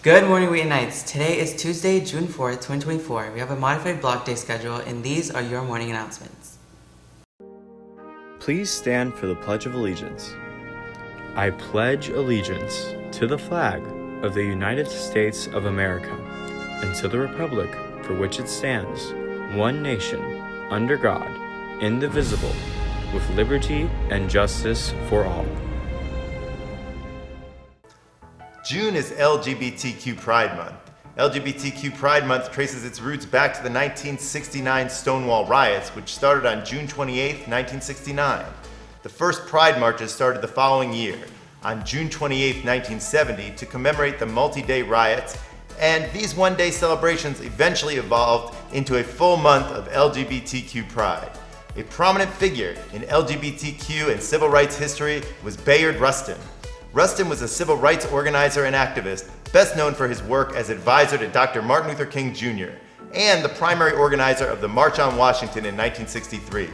Good morning, Wheaton Knights. Today is Tuesday, June 4th, 2024. We have a modified block day schedule, and these are your morning announcements. Please stand for the Pledge of Allegiance. I pledge allegiance to the flag of the United States of America and to the republic for which it stands, one nation, under God, indivisible, with liberty and justice for all. June is LGBTQ Pride Month. LGBTQ Pride Month traces its roots back to the 1969 Stonewall riots, which started on June 28, 1969. The first Pride marches started the following year, on June 28, 1970, to commemorate the multi-day riots, and these one-day celebrations eventually evolved into a full month of LGBTQ Pride. A prominent figure in LGBTQ and civil rights history was Bayard Rustin. Rustin was a civil rights organizer and activist, best known for his work as advisor to Dr. Martin Luther King Jr., and the primary organizer of the March on Washington in 1963.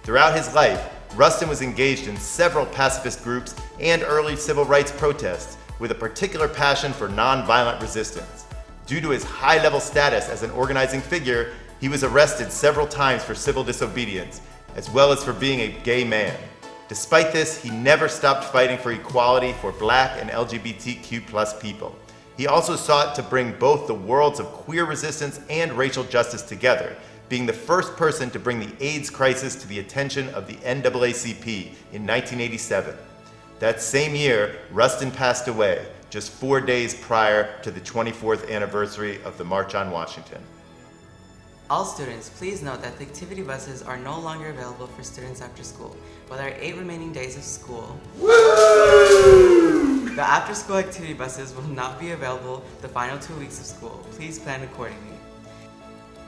Throughout his life, Rustin was engaged in several pacifist groups and early civil rights protests, with a particular passion for nonviolent resistance. Due to his high-level status as an organizing figure, he was arrested several times for civil disobedience, as well as for being a gay man. Despite this, he never stopped fighting for equality for Black and LGBTQ+ people. He also sought to bring both the worlds of queer resistance and racial justice together, being the first person to bring the AIDS crisis to the attention of the NAACP in 1987. That same year, Rustin passed away, just 4 days prior to the 24th anniversary of the March on Washington. All students, please note that the activity buses are no longer available for students after school, but there are 8 remaining days of school. Woo! The after-school activity buses will not be available the final 2 weeks of school. Please plan accordingly.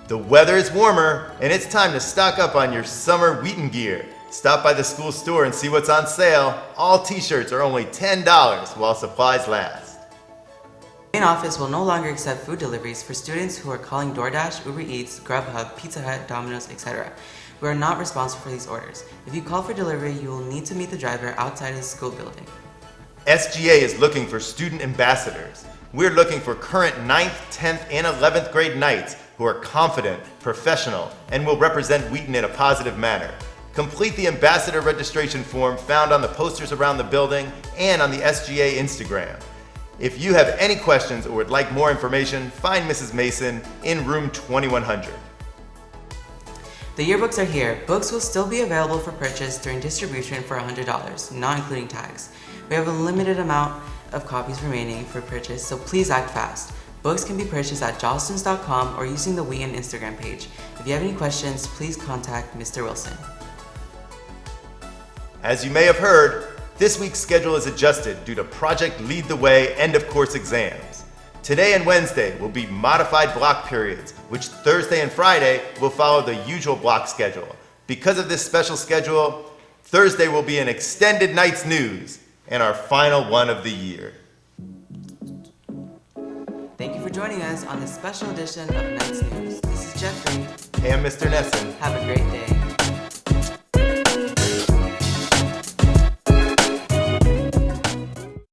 The weather is warmer, and it's time to stock up on your summer Wheaton gear. Stop by the school store and see what's on sale. All t-shirts are only $10 while supplies last. The main office will no longer accept food deliveries for students who are calling DoorDash, Uber Eats, Grubhub, Pizza Hut, Domino's, etc. We are not responsible for these orders. If you call for delivery, you will need to meet the driver outside of the school building. SGA is looking for student ambassadors. We're looking for current 9th, 10th, and 11th grade Knights who are confident, professional, and will represent Wheaton in a positive manner. Complete the ambassador registration form found on the posters around the building and on the SGA Instagram. If you have any questions or would like more information, find Mrs. Mason in room 2100. The yearbooks are here. Books will still be available for purchase during distribution for $100, not including tags. We have a limited amount of copies remaining for purchase, so please act fast. Books can be purchased at jolstons.com or using the Wheaton Instagram page. If you have any questions, please contact Mr. Wilson. As you may have heard, this week's schedule is adjusted due to Project Lead the Way end-of-course exams. Today and Wednesday will be modified block periods, which Thursday and Friday will follow the usual block schedule. Because of this special schedule, Thursday will be an extended night's news and our final one of the year. Thank you for joining us on this special edition of Night's News. This is Jeffrey. And Mr. Nesson. Have a great day.